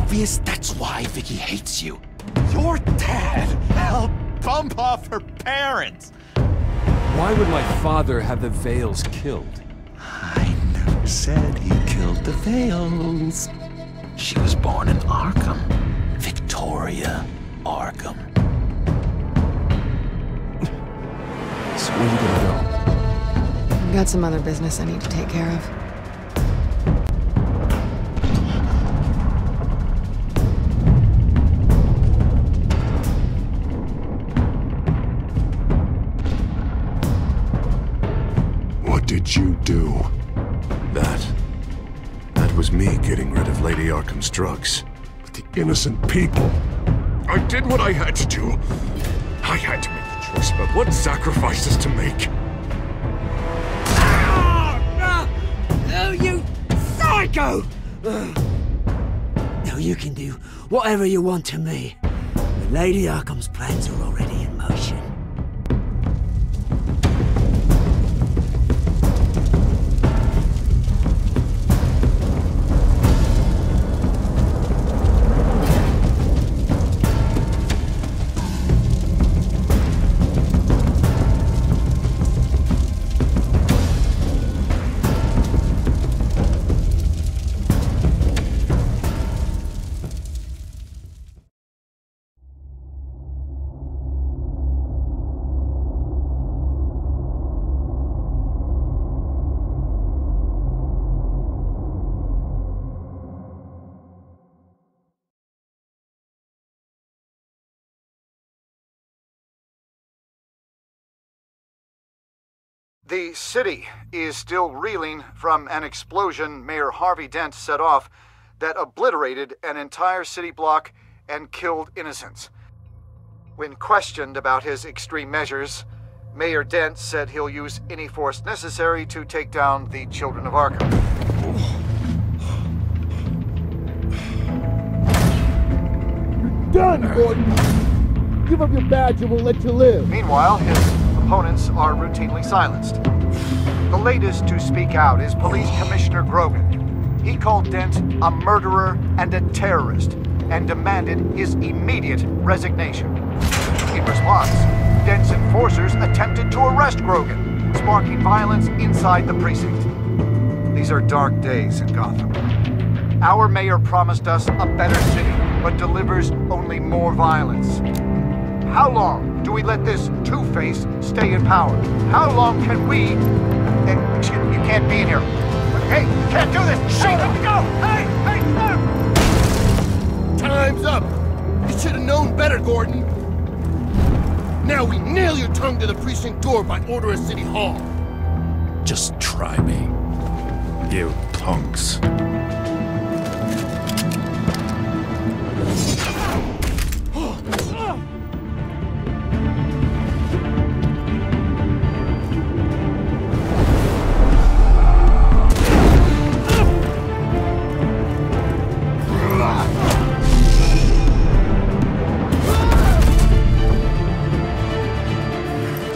obvious that's why Vicky hates you. Your dad helped bump off her parents. Why would my father have the Vales killed? I never said he killed the Vales. She was born in Arkham. Victoria Arkham. So where are you gonna go? I've got some other business I need to take care of. What did you do? That was me getting rid of Lady Arkham's drugs. But the innocent people. I did what I had to do. I had to make the choice about what sacrifices to make. Oh, you psycho! Now you can do whatever you want to me. But Lady Arkham's plans are already in motion. The city is still reeling from an explosion Mayor Harvey Dent set off that obliterated an entire city block and killed innocents. When questioned about his extreme measures, Mayor Dent said he'll use any force necessary to take down the Children of Arkham. You're done, Gordon! Give up your badge and we'll let you live. Meanwhile, his opponents are routinely silenced. The latest to speak out is Police Commissioner Grogan. He called Dent a murderer and a terrorist and demanded his immediate resignation. In response, Dent's enforcers attempted to arrest Grogan, sparking violence inside the precinct. These are dark days in Gotham. Our mayor promised us a better city, but delivers only more violence. How long do we let this Two-Face stay in power? How long can we... Excuse me, you can't be in here. Hey, you can't do this! Shut up! Go! Hey, stop! Time's up! You should have known better, Gordon! Now we nail your tongue to the precinct door by order of City Hall! Just try me, you punks.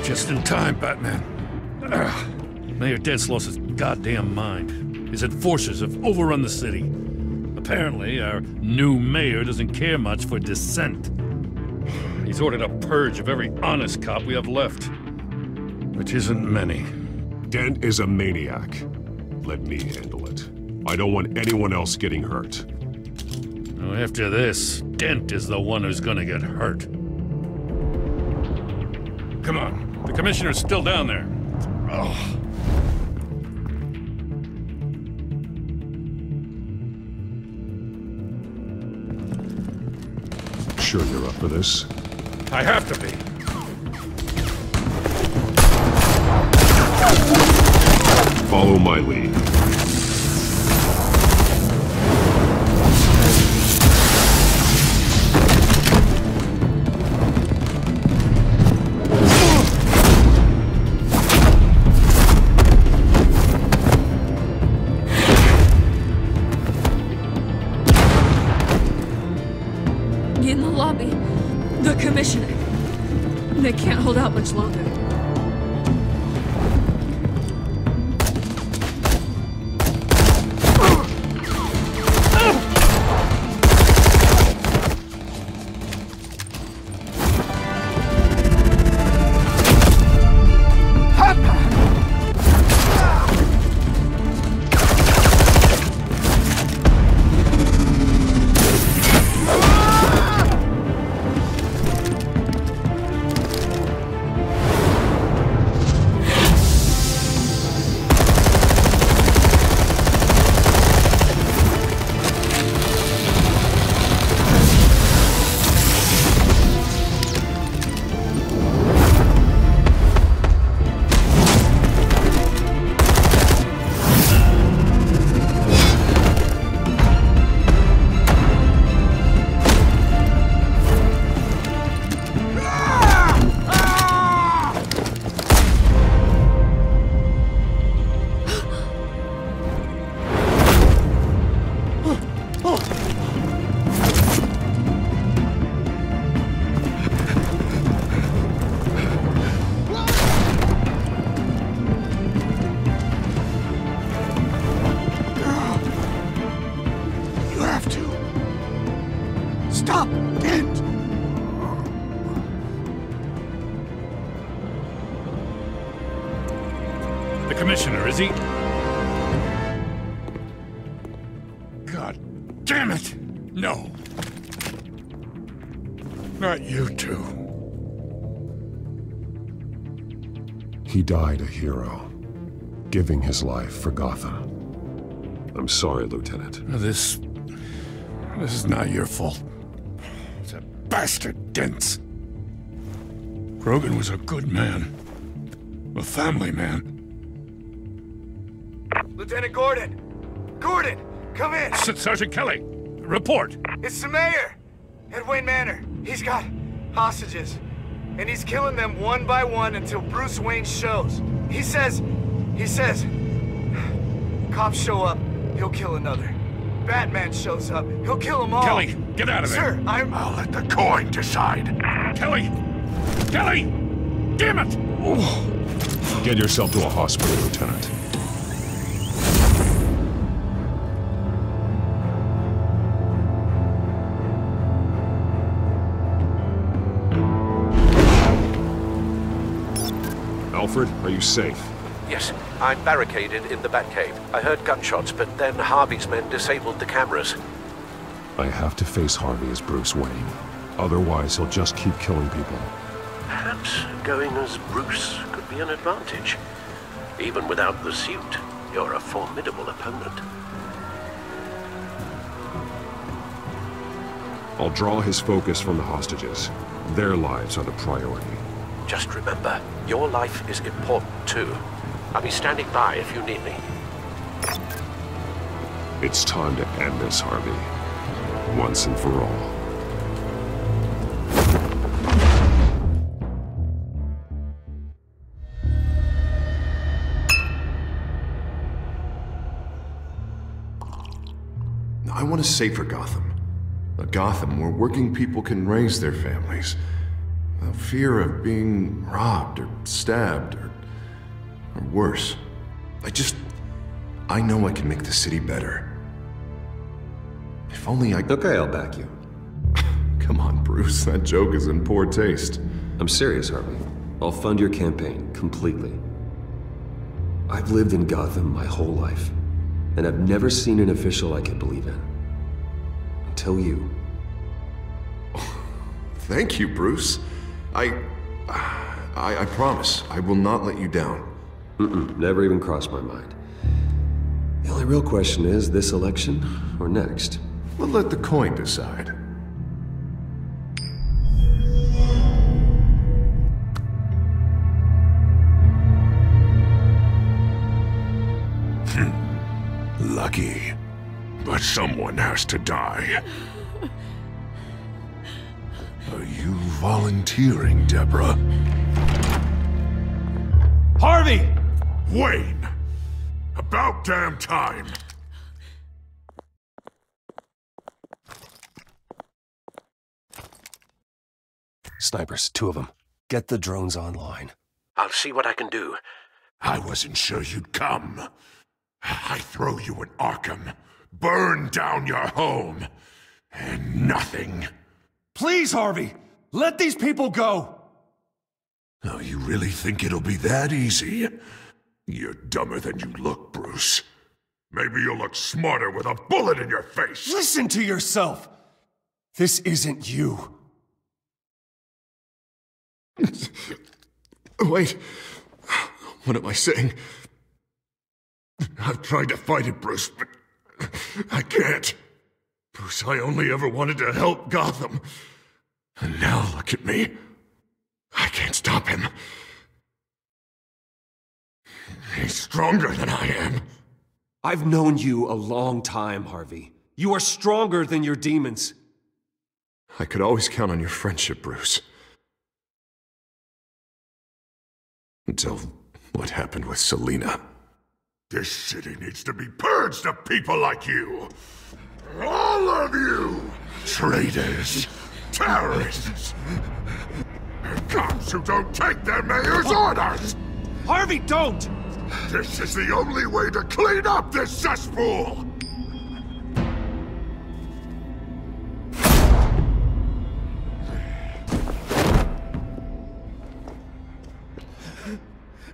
Just in time, Batman. Mayor Dent's lost his goddamn mind. His enforcers have overrun the city. Apparently, our new mayor doesn't care much for dissent. He's ordered a purge of every honest cop we have left. Which isn't many. Dent is a maniac. Let me handle it. I don't want anyone else getting hurt. Well, after this, Dent is the one who's gonna get hurt. Come on, the commissioner's still down there. Oh. Sure you're up for this? I have to be. Follow my lead. In the lobby, the commissioner. They can't hold out much longer. Dent! The commissioner, is he? God damn it! No. Not you two. He died a hero, giving his life for Gotham. I'm sorry, Lieutenant. This is not your fault. It's a bastard Dent. Grogan was a good man. A family man. Lieutenant Gordon! Gordon! Come in! Sergeant Kelly! Report! It's the mayor! At Wayne Manor. He's got hostages. And he's killing them one by one until Bruce Wayne shows. He says... Cops show up, he'll kill another. Batman shows up, he'll kill them all. Kelly, get out of there! Sir, I'll let the coin decide. Kelly! Kelly! Damn it! Oh. Get yourself to a hospital, Lieutenant. Alfred, are you safe? Yes, I'm barricaded in the Batcave. I heard gunshots, but then Harvey's men disabled the cameras. I have to face Harvey as Bruce Wayne. Otherwise, he'll just keep killing people. Perhaps going as Bruce could be an advantage. Even without the suit, you're a formidable opponent. I'll draw his focus from the hostages. Their lives are the priority. Just remember, your life is important too. I'll be standing by if you need me. It's time to end this, Harvey. Once and for all. I want a safer Gotham. A Gotham where working people can raise their families. Without fear of being robbed or stabbed or worse. I know I can make the city better. If only I... Okay, I'll back you. Come on, Bruce. That joke is in poor taste. I'm serious, Harvey. I'll fund your campaign, completely. I've lived in Gotham my whole life, and I've never seen an official I could believe in. Until you. Thank you, Bruce. I promise, I will not let you down. Never even crossed my mind. The only real question is, this election or next? We'll let the coin decide. Lucky. But someone has to die. Are you volunteering, Deborah? Harvey! Wayne! About damn time! Snipers, 2 of them. Get the drones online. I'll see what I can do. I wasn't sure you'd come. I throw you in Arkham, burn down your home, and nothing. Please, Harvey! Let these people go! Oh, you really think it'll be that easy? You're dumber than you look, Bruce. Maybe you'll look smarter with a bullet in your face. Listen to yourself! This isn't you. Wait. What am I saying? I've tried to fight it, Bruce, but I can't. Bruce, I only ever wanted to help Gotham. And now look at me. I can't stop him. He's stronger than I am. I've known you a long time, Harvey. You are stronger than your demons. I could always count on your friendship, Bruce. Until what happened with Selina. This city needs to be purged of people like you. All of you! Traitors, terrorists, cops who don't take their mayor's orders! Harvey, don't! This is the only way to clean up this cesspool!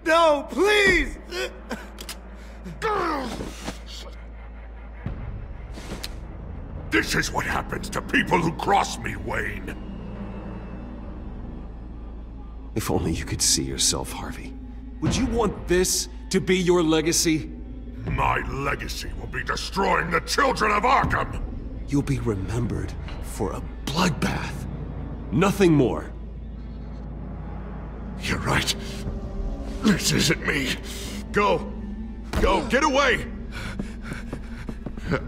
No, please! This is what happens to people who cross me, Wayne. If only you could see yourself, Harvey. Would you want this to be your legacy? My legacy will be destroying the children of Arkham! You'll be remembered for a bloodbath. Nothing more. You're right. This isn't me. Go. Go, get away!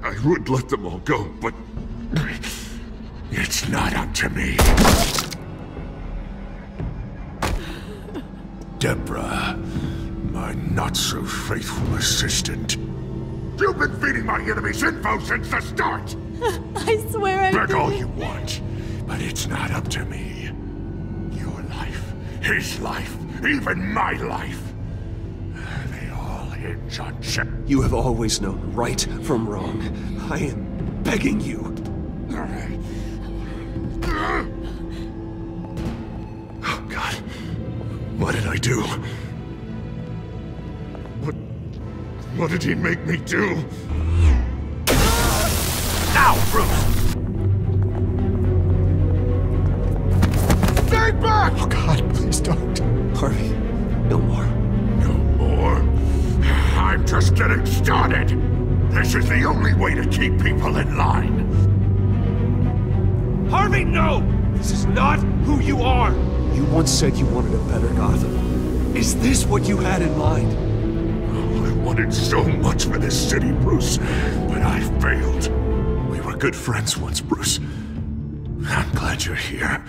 I would let them all go, but... it's not up to me. Deborah, my not-so-faithful assistant. You've been feeding my enemies info since the start! I swear I Beg all didn't. you want, but it's not up to me. Your life, his life, even my life. They all hinge on Chip. You have always known right from wrong. I am begging you. Oh, God. What did I do? What did he make me do? Now, Bruce! Stay back! Oh God, please don't. Harvey, no more. No more? I'm just getting started. This is the only way to keep people in line. Harvey, no! This is not who you are! You once said you wanted a better Gotham. Is this what you had in mind? Oh, I wanted so much for this city, Bruce, but I failed. We were good friends once, Bruce. I'm glad you're here.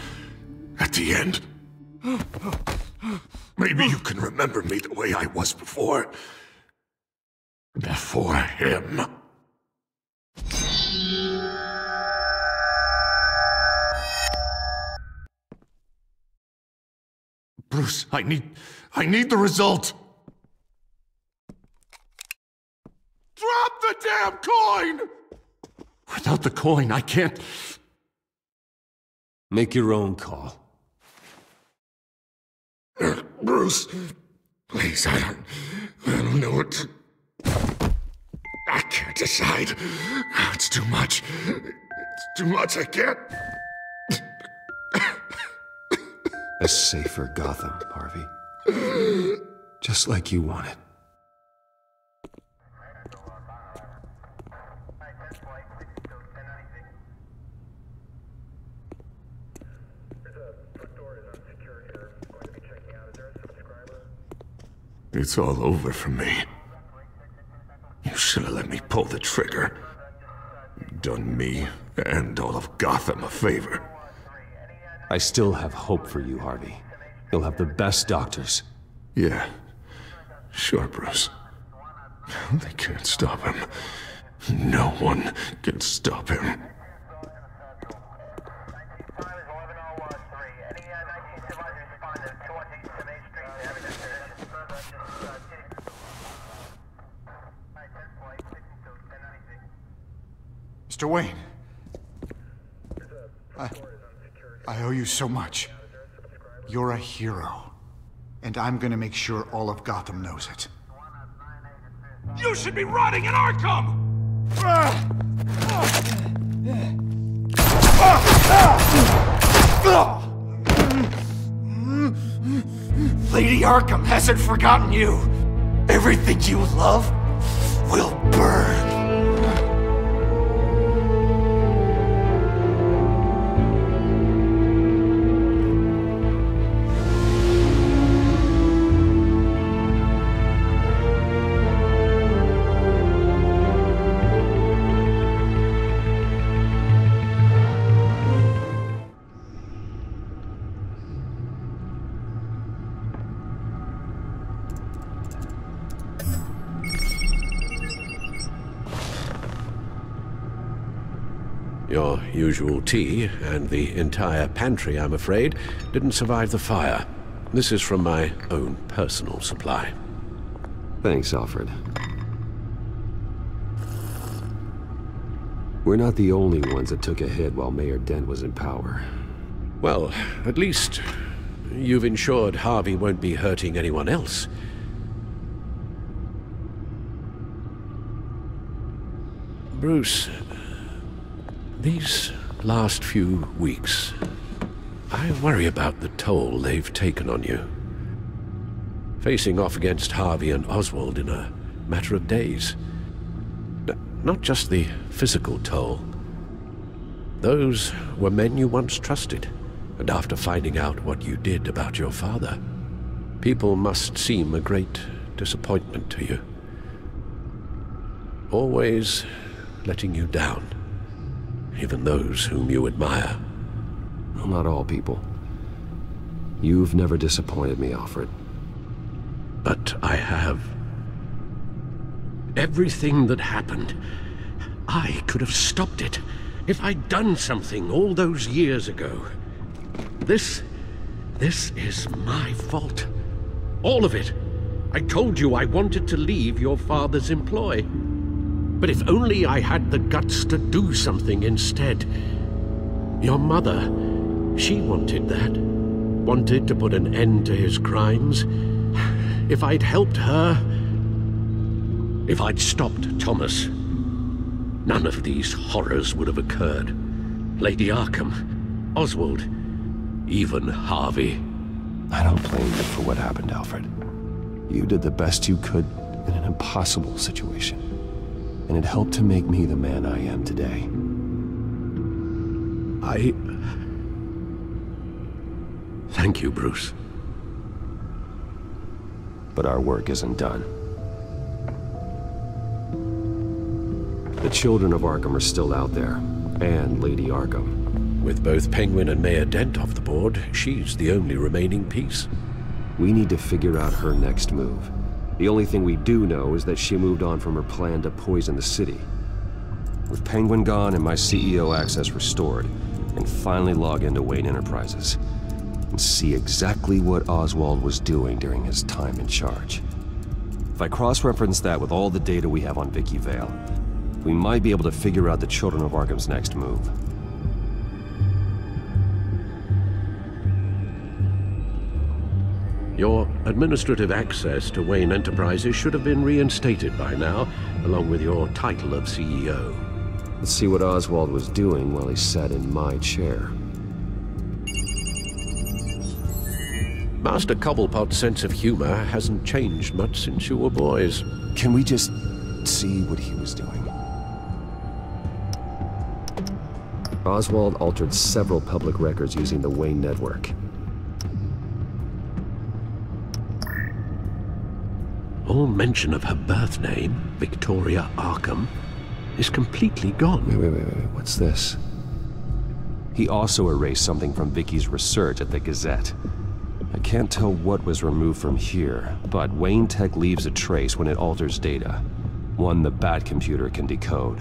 At the end. Maybe you can remember me the way I was before. Before him. Bruce, I need the result. Drop the damn coin! Without the coin, I can't... Make your own call. Bruce, please, I don't know what to... I can't decide. It's too much. It's too much, I can't... A safer Gotham, Harvey. Just like you wanted. It's all over for me. You should have let me pull the trigger. Done me and all of Gotham a favor. I still have hope for you, Harvey. You'll have the best doctors. Yeah. Sure, Bruce. They can't stop him. No one can stop him. Mr. Wayne. I owe you so much. You're a hero. And I'm gonna make sure all of Gotham knows it. You should be rotting in Arkham! Lady Arkham hasn't forgotten you. Everything you love will burn. Your usual tea and the entire pantry, I'm afraid, didn't survive the fire. This is from my own personal supply. Thanks, Alfred. We're not the only ones that took a hit while Mayor Dent was in power. Well, at least you've ensured Harvey won't be hurting anyone else. Bruce, these last few weeks, I worry about the toll they've taken on you. Facing off against Harvey and Oswald in a matter of days. Not just the physical toll. Those were men you once trusted, and after finding out what you did about your father, people must seem a great disappointment to you. Always letting you down, even those whom you admire. Well, not all people. You've never disappointed me, Alfred. But I have. Everything that happened, I could have stopped it if I'd done something all those years ago. This is my fault. All of it. I told you I wanted to leave your father's employ. But if only I had the guts to do something instead. Your mother, she wanted that. Wanted to put an end to his crimes. If I'd helped her, if I'd stopped Thomas, none of these horrors would have occurred. Lady Arkham, Oswald, even Harvey. I don't blame you for what happened, Alfred. You did the best you could in an impossible situation. And it helped to make me the man I am today. Thank you, Bruce. But our work isn't done. The children of Arkham are still out there, and Lady Arkham. With both Penguin and Mayor Dent off the board, she's the only remaining piece. We need to figure out her next move. The only thing we do know is that she moved on from her plan to poison the city. With Penguin gone and my CEO access restored, I can finally log into Wayne Enterprises and see exactly what Oswald was doing during his time in charge. If I cross-reference that with all the data we have on Vicky Vale, we might be able to figure out the Children of Arkham's next move. Your administrative access to Wayne Enterprises should have been reinstated by now, along with your title of CEO. Let's see what Oswald was doing while he sat in my chair. Master Cobblepot's sense of humor hasn't changed much since you were boys. Can we just see what he was doing? Oswald altered several public records using the Wayne network. All mention of her birth name, Victoria Arkham, is completely gone. Wait, what's this? He also erased something from Vicky's research at the Gazette. I can't tell what was removed from here, but Wayne Tech leaves a trace when it alters data. One the Bat computer can decode.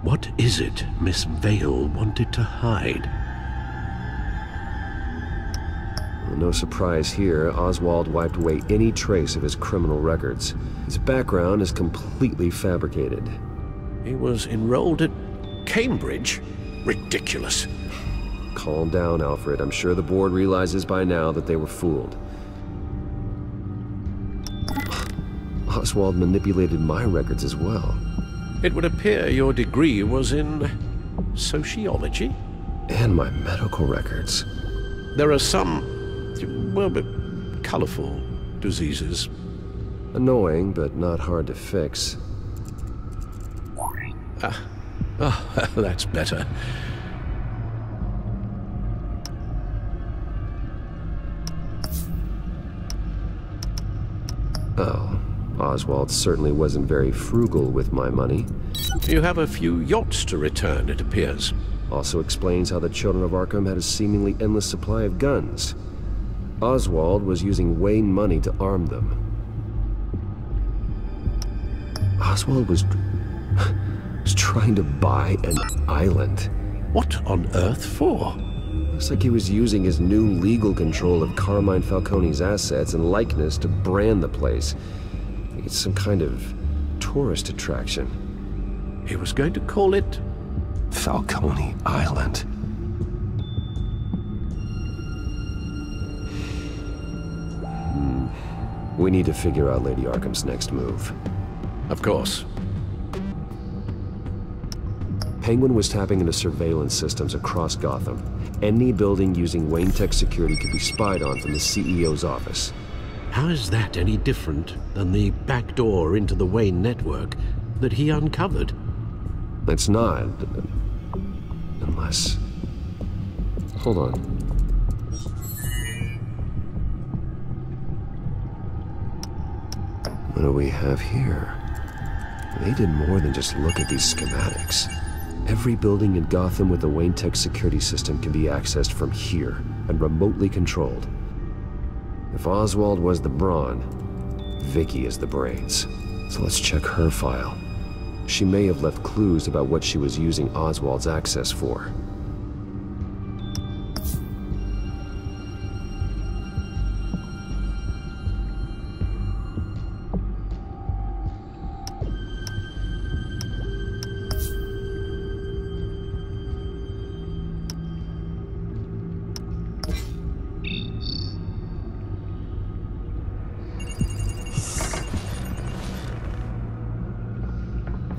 What is it Miss Vale wanted to hide? Well, no surprise here, Oswald wiped away any trace of his criminal records. His background is completely fabricated. He was enrolled at Cambridge? Ridiculous. Calm down, Alfred. I'm sure the board realizes by now that they were fooled. Oswald manipulated my records as well. It would appear your degree was in sociology? And my medical records. There are some, well, but colorful diseases. Annoying, but not hard to fix. That's better. Oh, Oswald certainly wasn't very frugal with my money. You have a few yachts to return, it appears. Also explains how the Children of Arkham had a seemingly endless supply of guns. Oswald was using Wayne money to arm them. Oswald was trying to buy an island. What on earth for? Looks like he was using his new legal control of Carmine Falcone's assets and likeness to brand the place. It's some kind of tourist attraction. He was going to call it Falcone Island. We need to figure out Lady Arkham's next move. Of course. Penguin was tapping into surveillance systems across Gotham. Any building using Wayne Tech security could be spied on from the CEO's office. How is that any different than the back door into the Wayne network that he uncovered? It's not. Unless... Hold on. What do we have here? They did more than just look at these schematics. Every building in Gotham with a Wayne Tech security system can be accessed from here and remotely controlled. If Oswald was the brawn, Vicky is the brains. So let's check her file. She may have left clues about what she was using Oswald's access for.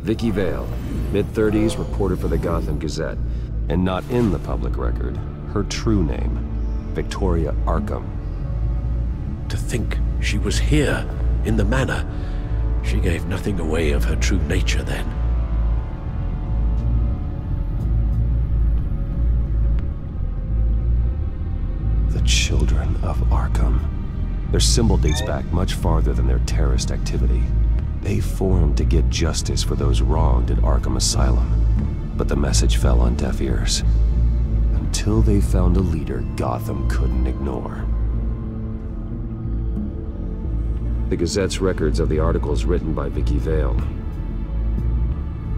Vicky Vale, mid-30s, reporter for the Gotham Gazette, and not in the public record, her true name, Victoria Arkham. To think she was here, in the manor. She gave nothing away of her true nature then. The Children of Arkham. Their symbol dates back much farther than their terrorist activity. They formed to get justice for those wronged at Arkham Asylum, but the message fell on deaf ears. Until they found a leader Gotham couldn't ignore. The Gazette's records of the articles written by Vicky Vale.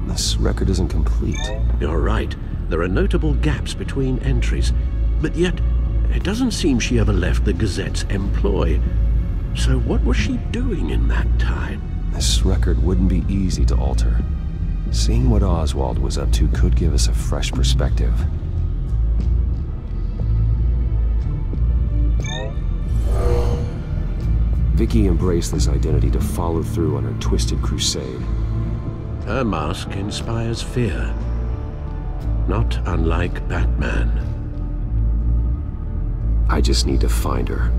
This record isn't complete. You're right. There are notable gaps between entries, but yet it doesn't seem she ever left the Gazette's employ. So what was she doing in that time? This record wouldn't be easy to alter. Seeing what Oswald was up to could give us a fresh perspective. Vicky embraced this identity to follow through on her twisted crusade. Her mask inspires fear. Not unlike Batman. I just need to find her.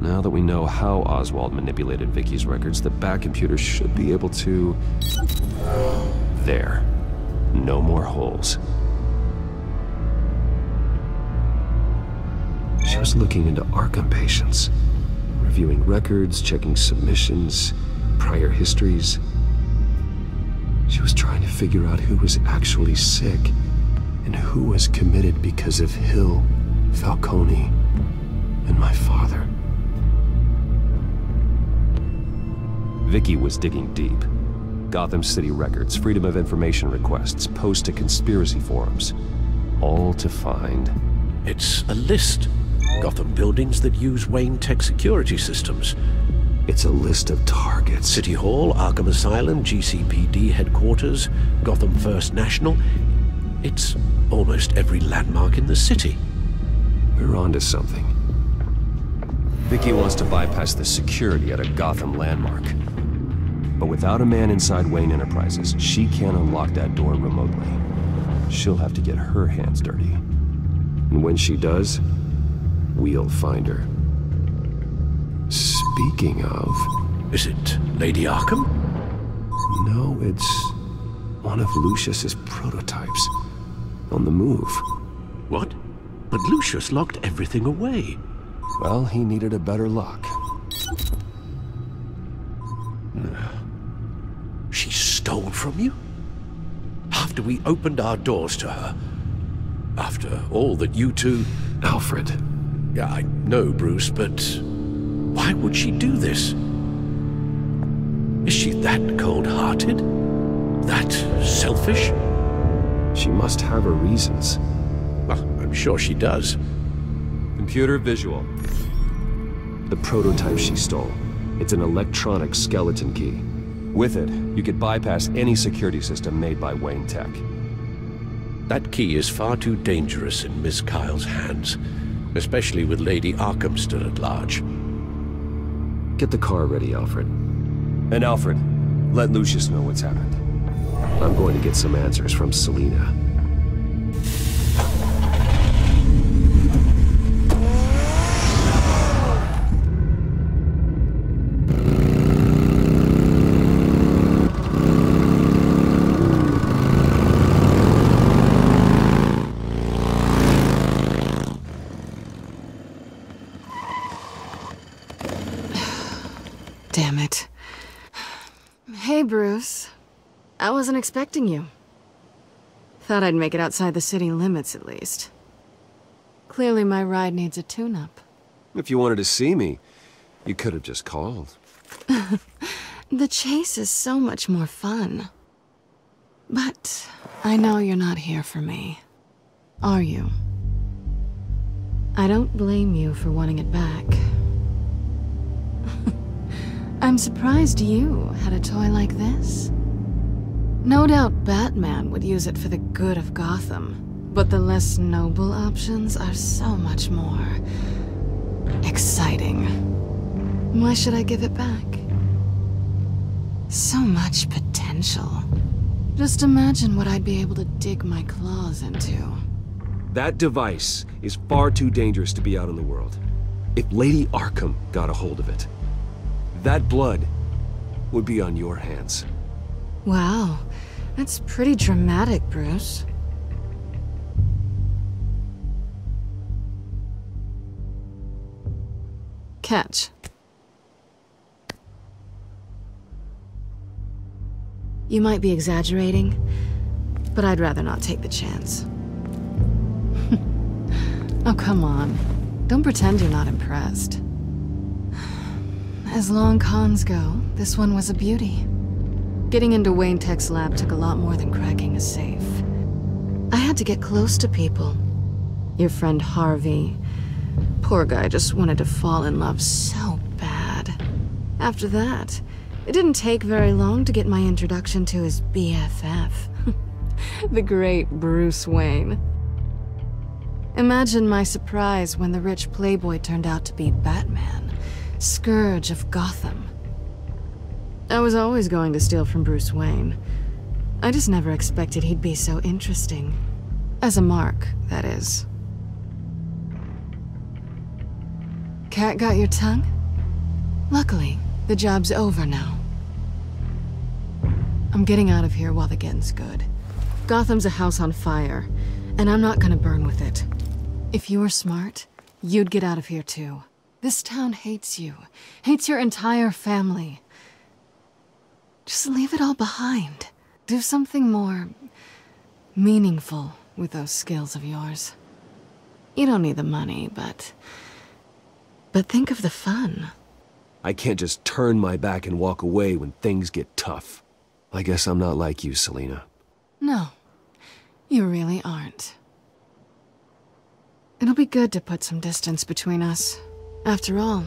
Now that we know how Oswald manipulated Vicky's records, the back computer should be able to... There. No more holes. She was looking into Arkham patients, reviewing records, checking submissions, prior histories. She was trying to figure out who was actually sick and who was committed because of Hill, Falcone, and my father. Vicky was digging deep. Gotham City records, Freedom of Information requests, posts to conspiracy forums. All to find... It's a list. Gotham buildings that use Wayne Tech security systems. It's a list of targets. City Hall, Arkham Asylum, GCPD headquarters, Gotham First National. It's almost every landmark in the city. We're onto something. Vicky wants to bypass the security at a Gotham landmark. But without a man inside Wayne Enterprises, she can't unlock that door remotely. She'll have to get her hands dirty. And when she does, we'll find her. Speaking of... Is it Lady Arkham? No, it's one of Lucius's prototypes. On the move. What? But Lucius locked everything away. Well, he needed a better lock. She stole from you? After we opened our doors to her? After all that you two... Alfred. Yeah, I know, Bruce, but why would she do this? Is she that cold-hearted? That selfish? She must have her reasons. Well, I'm sure she does. Computer visual. The prototype she stole. It's an electronic skeleton key. With it, you could bypass any security system made by Wayne Tech. That key is far too dangerous in Miss Kyle's hands, especially with Lady Arkham still at large. Get the car ready, Alfred. And Alfred, let Lucius know what's happened. I'm going to get some answers from Selina. Damn it. Hey, Bruce. I wasn't expecting you. Thought I'd make it outside the city limits, at least. Clearly my ride needs a tune-up. If you wanted to see me, you could have just called. The chase is so much more fun. But I know you're not here for me. Are you? I don't blame you for wanting it back. I'm surprised you had a toy like this. No doubt Batman would use it for the good of Gotham, but the less noble options are so much more exciting. Why should I give it back? So much potential. Just imagine what I'd be able to dig my claws into. That device is far too dangerous to be out in the world. If Lady Arkham got a hold of it, that blood would be on your hands. Wow, that's pretty dramatic, Bruce. Catch. You might be exaggerating, but I'd rather not take the chance. Oh, come on. Don't pretend you're not impressed. As long cons go, this one was a beauty. Getting into Wayne Tech's lab took a lot more than cracking a safe. I had to get close to people. Your friend Harvey. Poor guy just wanted to fall in love so bad. After that, it didn't take very long to get my introduction to his BFF. The great Bruce Wayne. Imagine my surprise when the rich playboy turned out to be Batman, Scourge of Gotham. I was always going to steal from Bruce Wayne. I just never expected he'd be so interesting. As a mark, that is. Cat got your tongue? Luckily, the job's over now. I'm getting out of here while the getting's good. Gotham's a house on fire, and I'm not gonna burn with it. If you were smart, you'd get out of here too. This town hates you, hates your entire family. Just leave it all behind. Do something more meaningful with those skills of yours. You don't need the money, but think of the fun. I can't just turn my back and walk away when things get tough. I guess I'm not like you, Selina. No, you really aren't. It'll be good to put some distance between us. After all,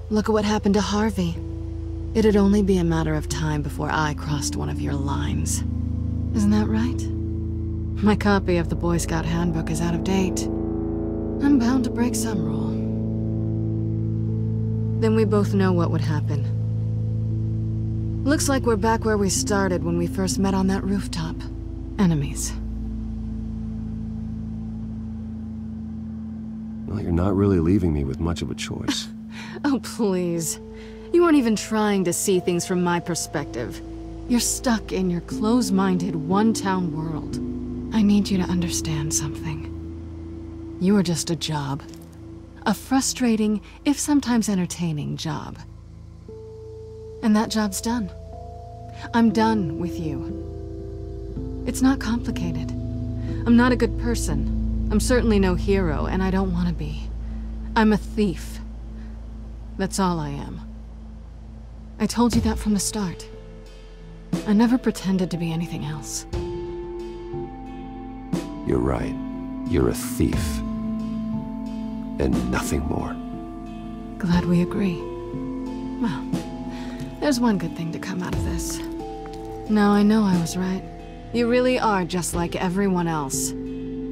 look at what happened to Harvey. It'd only be a matter of time before I crossed one of your lines. Isn't that right? My copy of the Boy Scout Handbook is out of date. I'm bound to break some rule. Then we both know what would happen. Looks like we're back where we started when we first met on that rooftop. Enemies. Well, you're not really leaving me with much of a choice. Oh, please. You aren't even trying to see things from my perspective. You're stuck in your close-minded, one-town world. I need you to understand something. You are just a job. A frustrating, if sometimes entertaining, job. And that job's done. I'm done with you. It's not complicated. I'm not a good person, I'm certainly no hero, and I don't want to be. I'm a thief. That's all I am. I told you that from the start. I never pretended to be anything else. You're right. You're a thief. And nothing more. Glad we agree. Well, there's one good thing to come out of this. Now I know I was right. You really are just like everyone else.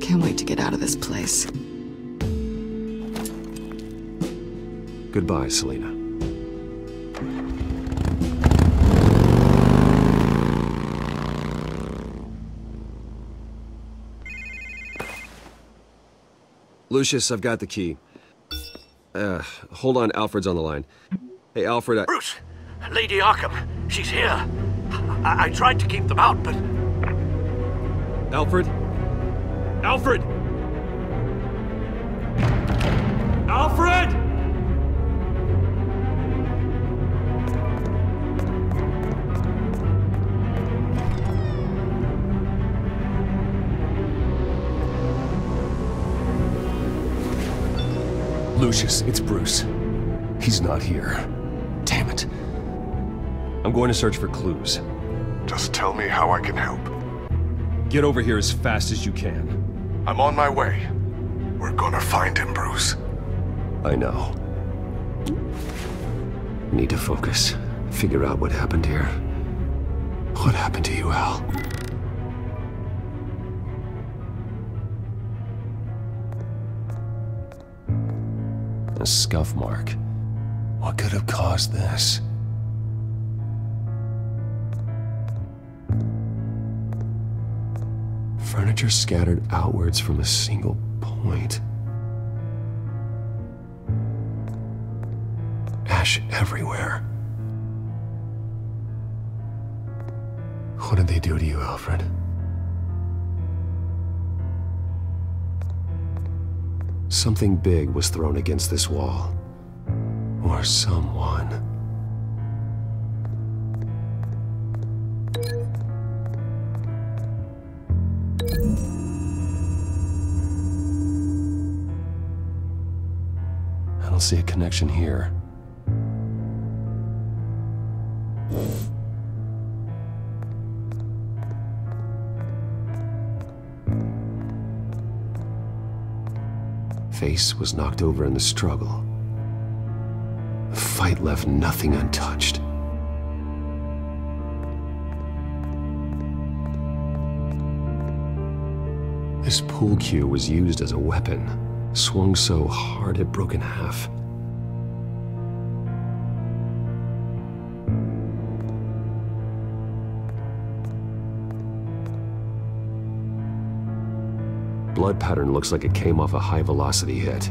Can't wait to get out of this place. Goodbye, Selina. Lucius, I've got the key. Hold on, Alfred's on the line. Hey, Alfred, Bruce! Lady Arkham, she's here. I tried to keep them out, but... Alfred? Alfred! Alfred! Lucius, it's Bruce. He's not here. Damn it. I'm going to search for clues. Just tell me how I can help. Get over here as fast as you can. I'm on my way. We're gonna find him, Bruce. I know. Need to focus. Figure out what happened here. What happened to you, Al? A scuff mark. What could have caused this? Furniture scattered outwards from a single point. Ash everywhere. What did they do to you, Alfred? Something big was thrown against this wall. Or someone. I don't see a connection here. Face was knocked over in the struggle. The fight left nothing untouched. This pool cue was used as a weapon, swung so hard it broke in half. Blood pattern looks like it came off a high-velocity hit.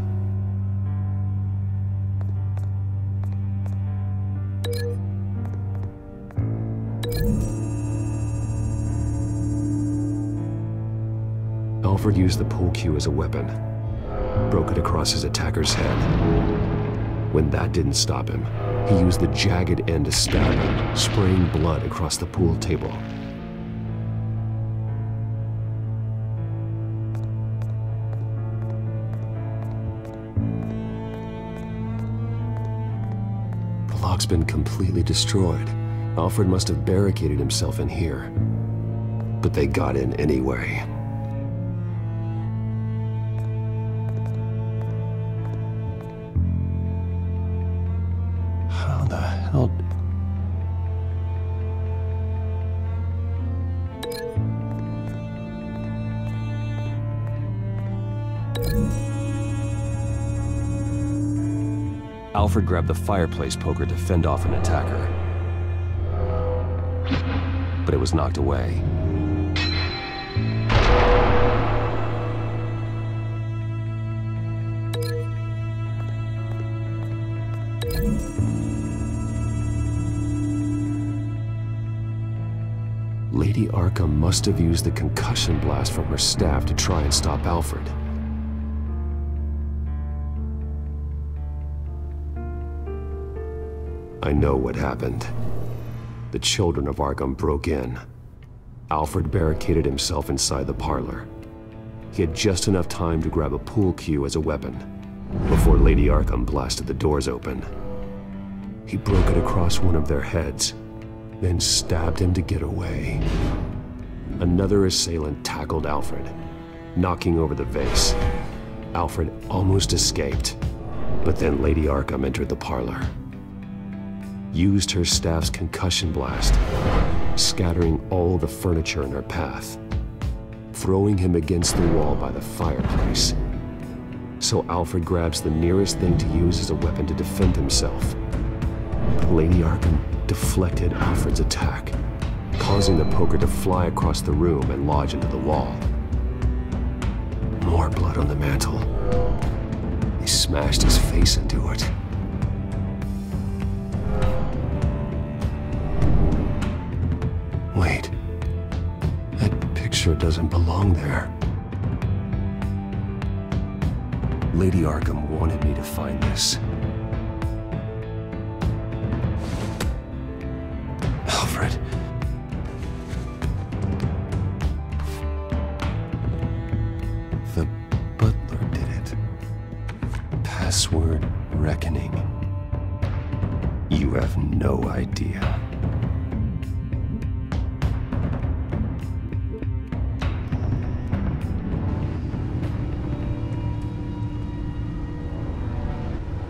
Alfred used the pool cue as a weapon. Broke it across his attacker's head. When that didn't stop him, he used the jagged end to stab him, spraying blood across the pool table. The lock's been completely destroyed. Alfred must have barricaded himself in here. But they got in anyway. How the hell... Alfred grabbed the fireplace poker to fend off an attacker. But it was knocked away. Lady Arkham must have used the concussion blast from her staff to try and stop Alfred. I know what happened. The children of Arkham broke in. Alfred barricaded himself inside the parlor. He had just enough time to grab a pool cue as a weapon before Lady Arkham blasted the doors open. He broke it across one of their heads, then stabbed him to get away. Another assailant tackled Alfred, knocking over the vase. Alfred almost escaped, but then Lady Arkham entered the parlor, used her staff's concussion blast, scattering all the furniture in her path, throwing him against the wall by the fireplace. So Alfred grabs the nearest thing to use as a weapon to defend himself. But Lady Arkham deflected Alfred's attack, causing the poker to fly across the room and lodge into the wall. More blood on the mantle. He smashed his face into it. Wait. That picture doesn't belong there. Lady Arkham wanted me to find this. Alfred. The butler did it. Password reckoning. You have no idea.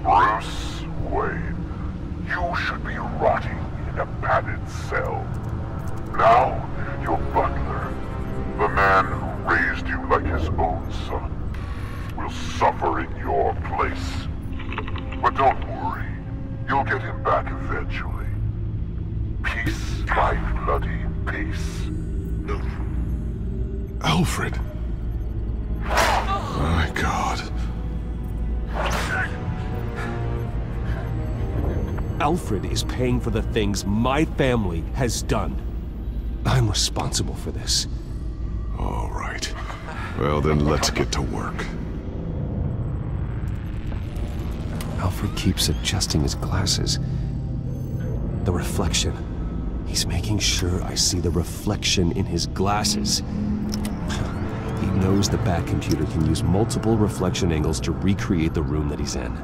Bruce Wayne, you should be rotting in a padded cell. Now, your butler, the man who raised you like his own son, will suffer in your place. But don't worry, you'll get him back eventually. Peace, my bloody peace. Alfred! My God. Alfred is paying for the things my family has done. I'm responsible for this. All right. Well, then let's get to work. Alfred keeps adjusting his glasses. The reflection. He's making sure I see the reflection in his glasses. He knows the Batcomputer can use multiple reflection angles to recreate the room that he's in.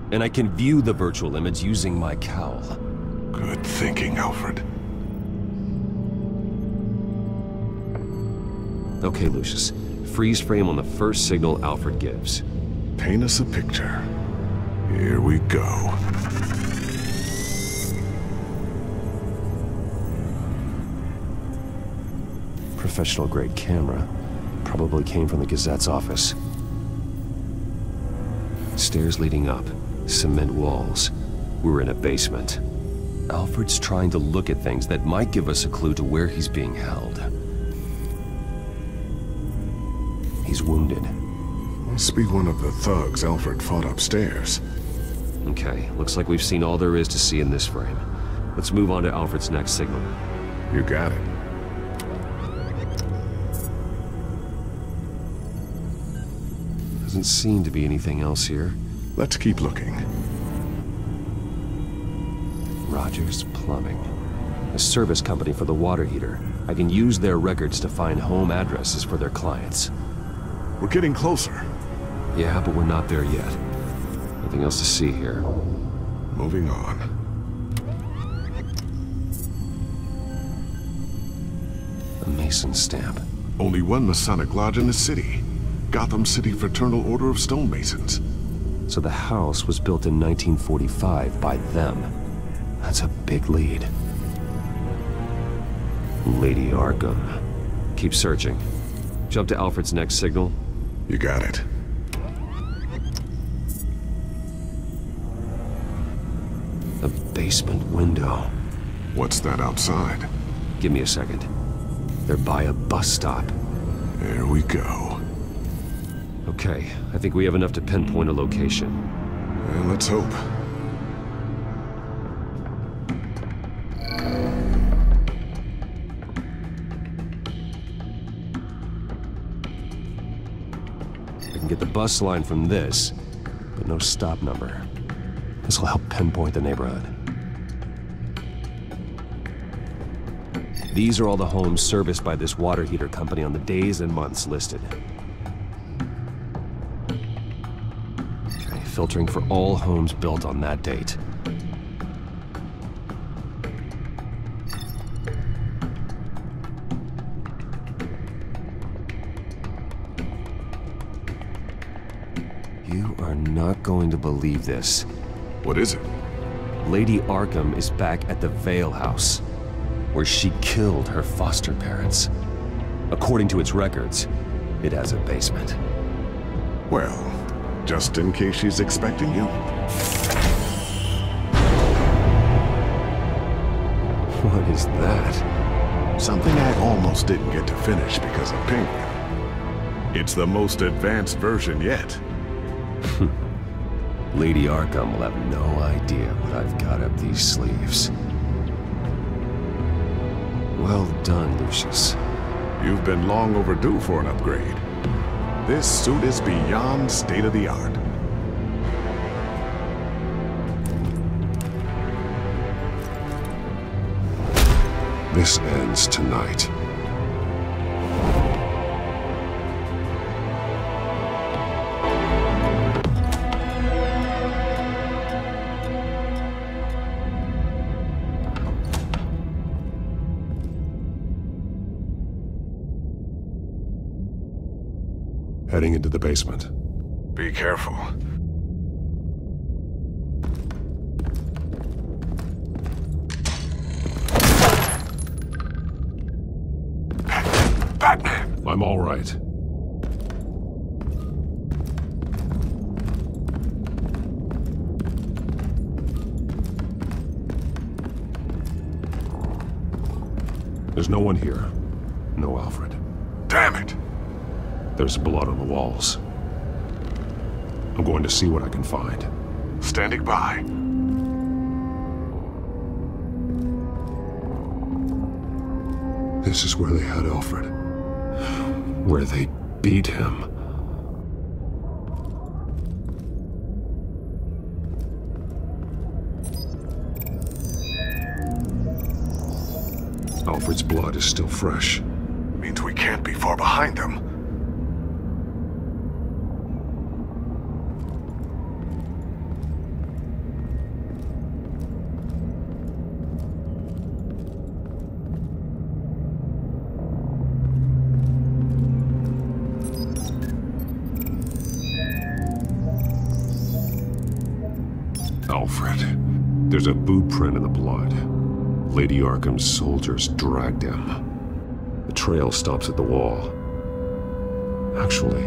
And I can view the virtual image using my cowl. Good thinking, Alfred. Okay, Lucius. Freeze frame on the first signal Alfred gives. Paint us a picture. Here we go. Professional-grade camera. Probably came from the Gazette's office. Stairs leading up. Cement walls. We're in a basement. Alfred's trying to look at things that might give us a clue to where he's being held. He's wounded. Must be one of the thugs Alfred fought upstairs. Okay, looks like we've seen all there is to see in this frame. Let's move on to Alfred's next signal. You got it. Doesn't seem to be anything else here. Let's keep looking. Rogers Plumbing. A service company for the water heater. I can use their records to find home addresses for their clients. We're getting closer. Yeah, but we're not there yet. Nothing else to see here. Moving on. A Mason stamp. Only one Masonic lodge in the city. Gotham City Fraternal Order of Stonemasons. So the house was built in 1945 by them. That's a big lead. Lady Arkham. Keep searching. Jump to Alfred's next signal. You got it. A basement window. What's that outside? Give me a second. They're by a bus stop. There we go. Okay, I think we have enough to pinpoint a location. Well, let's hope. I can get the bus line from this, but no stop number. This will help pinpoint the neighborhood. These are all the homes serviced by this water heater company on the days and months listed. filtering for all homes built on that date. You are not going to believe this. What is it? Lady Arkham is back at the Vale House, where she killed her foster parents. According to its records, it has a basement. Well, just in case she's expecting you. What is that? Something I almost didn't get to finish because of Penguin. It's the most advanced version yet. Lady Arkham will have no idea what I've got up these sleeves. Well done, Lucius. You've been long overdue for an upgrade. This suit is beyond state-of-the-art. This ends tonight. Heading into the basement. Be careful. Batman! I'm all right. There's no one here. No Alfred. Damn it! There's blood on the walls. I'm going to see what I can find. Standing by. This is where they had Alfred. Where they beat him. Alfred's blood is still fresh. Means we can't be far behind them. Alfred. There's a boot print in the blood. Lady Arkham's soldiers dragged him. The trail stops at the wall. Actually,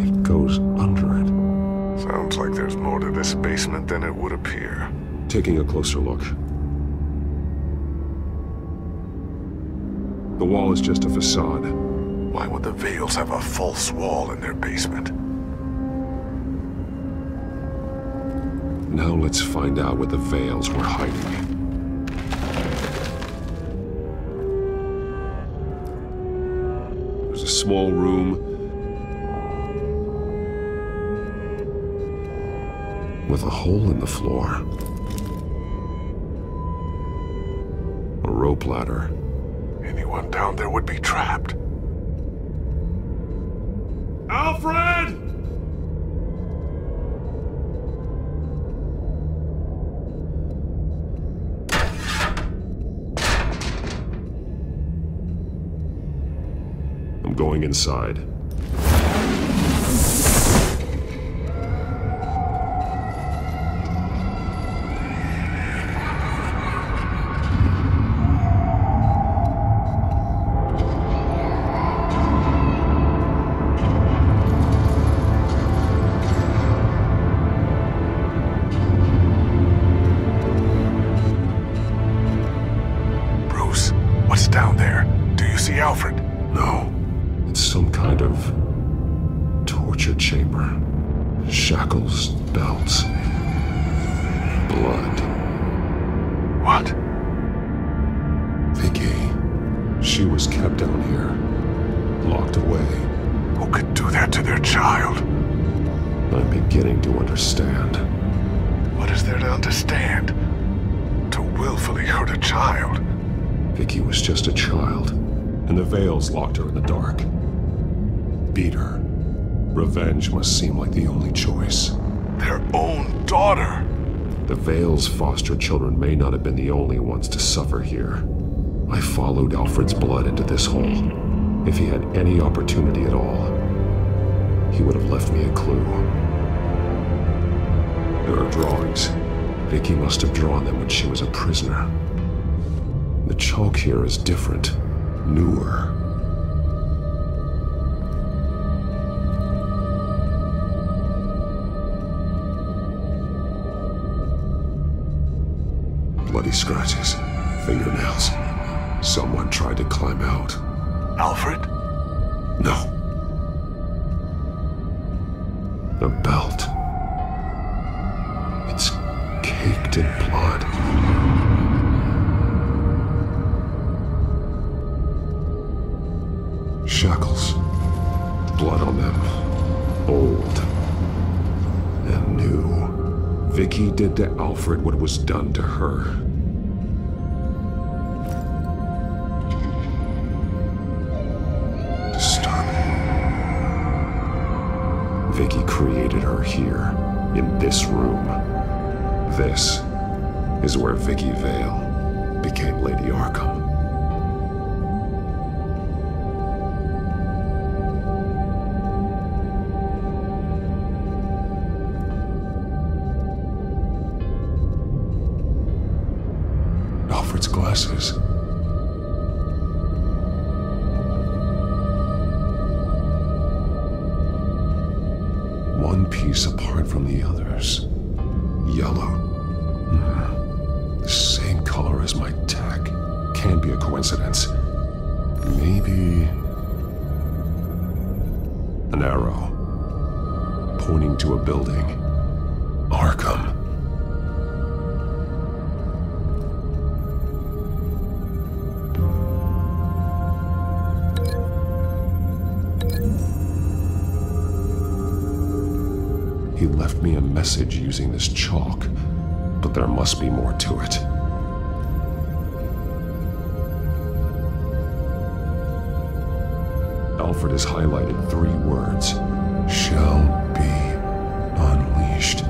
it goes under it. Sounds like there's more to this basement than it would appear. Taking a closer look. The wall is just a facade. Why would the Vales have a false wall in their basement? Now let's find out what the Vales were hiding. There's a small room with a hole in the floor. A rope ladder. Anyone down there would be trapped. Alfred! I'm going inside. Bruce, what's down there? Do you see Alfred? No. It's some kind of torture chamber. Shackles, belts, blood. What? Vicky. She was kept down here, locked away. Who could do that to their child? I'm beginning to understand. What is there to understand? To willfully hurt a child? Vicky was just a child, and the Vales locked her in the dark. Beat her. Revenge must seem like the only choice. Their own daughter! The Vale's foster children may not have been the only ones to suffer here. I followed Alfred's blood into this hole. If he had any opportunity at all, he would have left me a clue. There are drawings. Vicky must have drawn them when she was a prisoner. The chalk here is different, newer. Bloody scratches, fingernails. Someone tried to climb out. Alfred? No. A belt. It's caked in blood. Shackles. Blood on them. Old. And new. Vicky did to Alfred what was done to her. Vicky created her here, in this room. This is where Vicky Vale became Lady Arkham. Alfred's glasses. One piece apart from the others. Yellow. The same color as my tech. Can't be a coincidence. Maybe... an arrow. Pointing to a building. Arkham. He left me a message using this chalk, but there must be more to it. Alfred has highlighted 3 words. Shall be unleashed.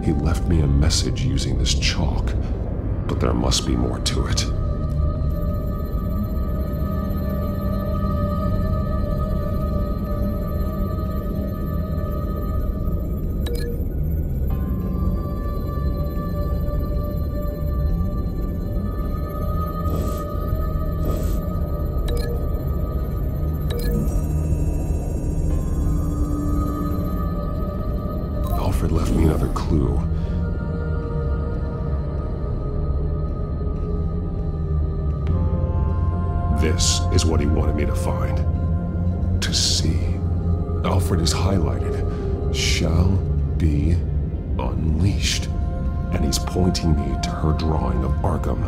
He left me a message using this chalk, but there must be more to it. Alfred left me another clue. This is what he wanted me to find. To see. Alfred is highlighted. Shall be unleashed. And he's pointing me to her drawing of Arkham.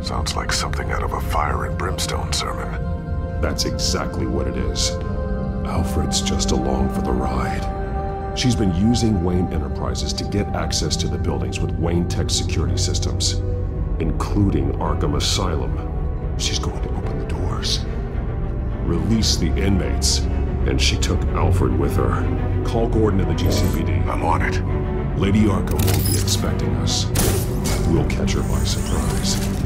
Sounds like something out of a fire and brimstone sermon. That's exactly what it is. Alfred's just along for the ride. She's been using Wayne Enterprises to get access to the buildings with Wayne Tech security systems, including Arkham Asylum. She's going to open the doors, release the inmates, and she took Alfred with her. Call Gordon and the GCPD. I'm on it. Lady Arkham won't be expecting us. We'll catch her by surprise.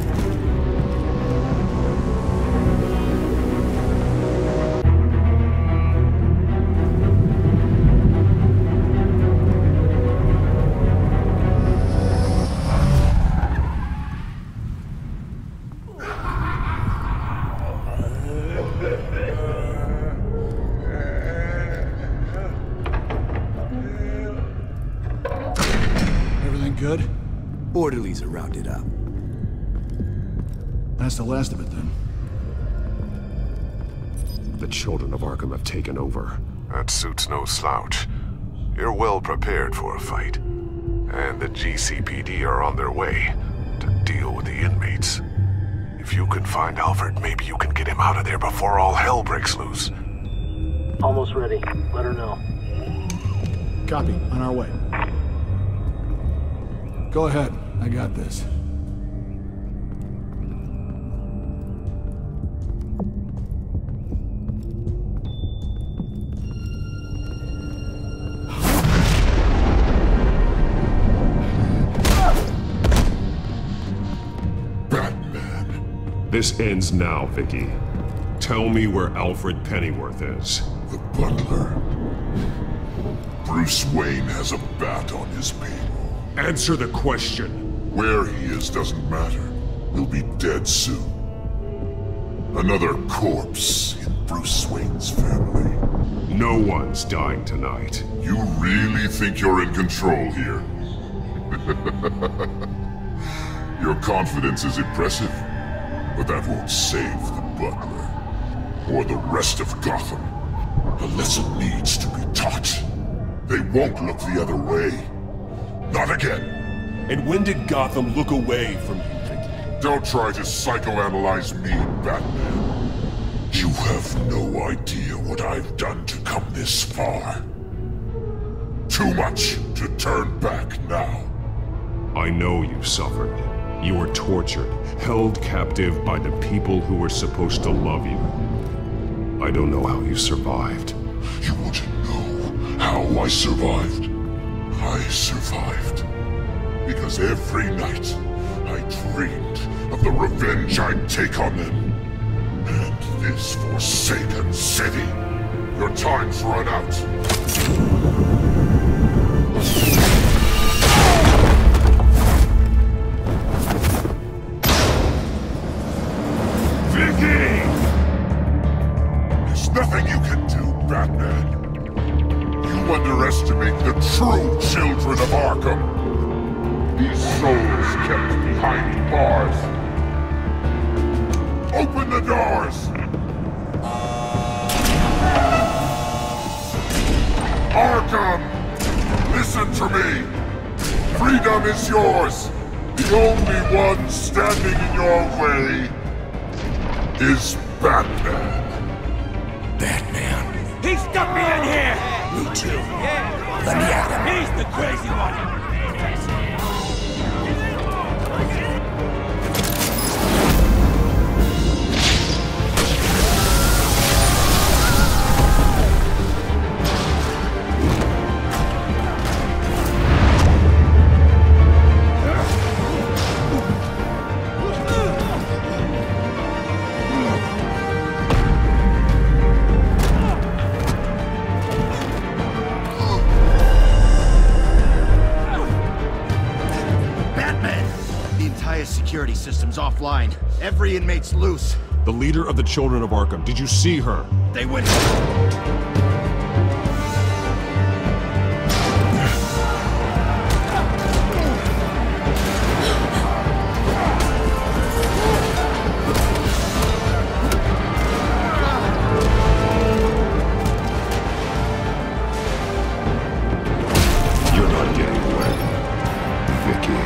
Good? Orderlies are rounded up. That's the last of it, then. The children of Arkham have taken over. That suit's no slouch. You're well prepared for a fight. And the GCPD are on their way to deal with the inmates. If you can find Alfred, maybe you can get him out of there before all hell breaks loose. Almost ready. Let her know. Copy. On our way. Go ahead. I got this. This ends now, Vicky. Tell me where Alfred Pennyworth is. The butler. Bruce Wayne has a bat on his payroll. Answer the question. Where he is doesn't matter. He'll be dead soon. Another corpse in Bruce Wayne's family. No one's dying tonight. You really think you're in control here? Your confidence is impressive. But that won't save the butler, or the rest of Gotham. A lesson needs to be taught. They won't look the other way. Not again. And when did Gotham look away from you, Vicky? Don't try to psychoanalyze me, Batman. You have no idea what I've done to come this far. Too much to turn back now. I know you suffered. You were tortured, held captive by the people who were supposed to love you. I don't know how you survived. You want to know how I survived? I survived because every night I dreamed of the revenge I'd take on them. And this forsaken city. Your time's run out. There's nothing you can do, Batman. You underestimate the true children of Arkham. These souls kept behind bars. Open the doors! Arkham! Listen to me! Freedom is yours! The only one standing in your way is Batman. Batman. He stuck me in here! Me too. Yeah. Let me at him. He's the crazy one. Security system's offline. Every inmate's loose. The leader of the Children of Arkham, did you see her? They went... You're not getting away, Vicky.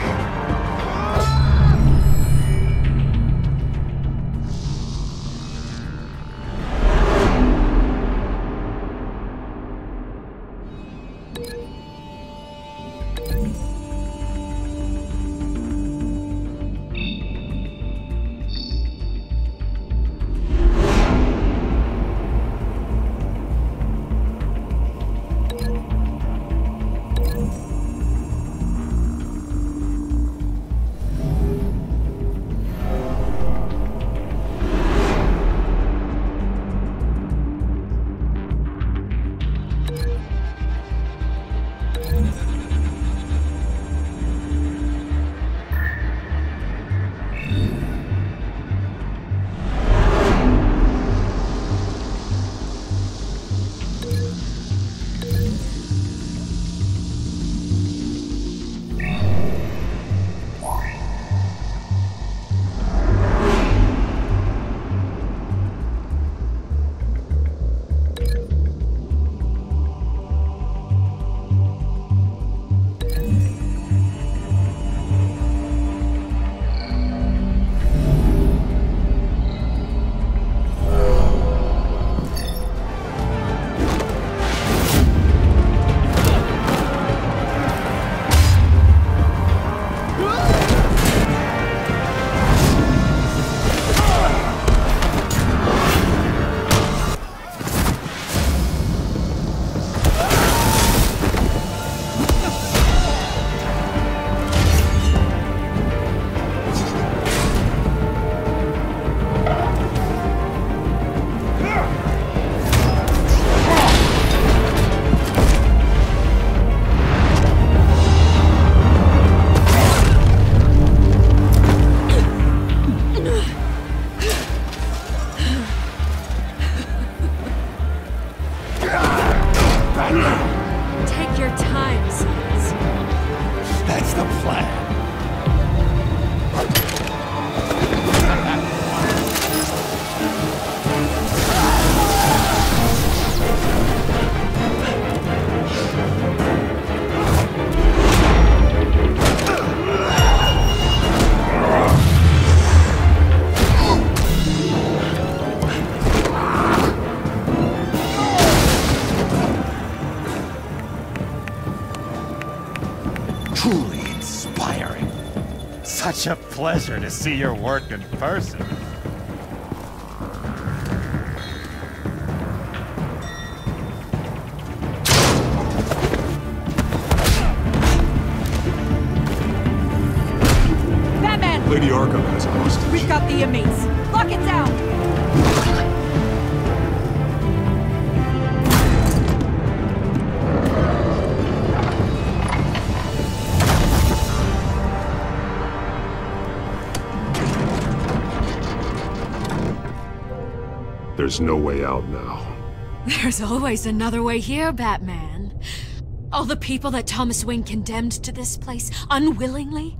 such a pleasure to see your work in person. Batman! Lady Arkham has a hostage. We've got the inmates. Lock it down! There's no way out now. There's always another way here, Batman. All the people that Thomas Wayne condemned to this place unwillingly,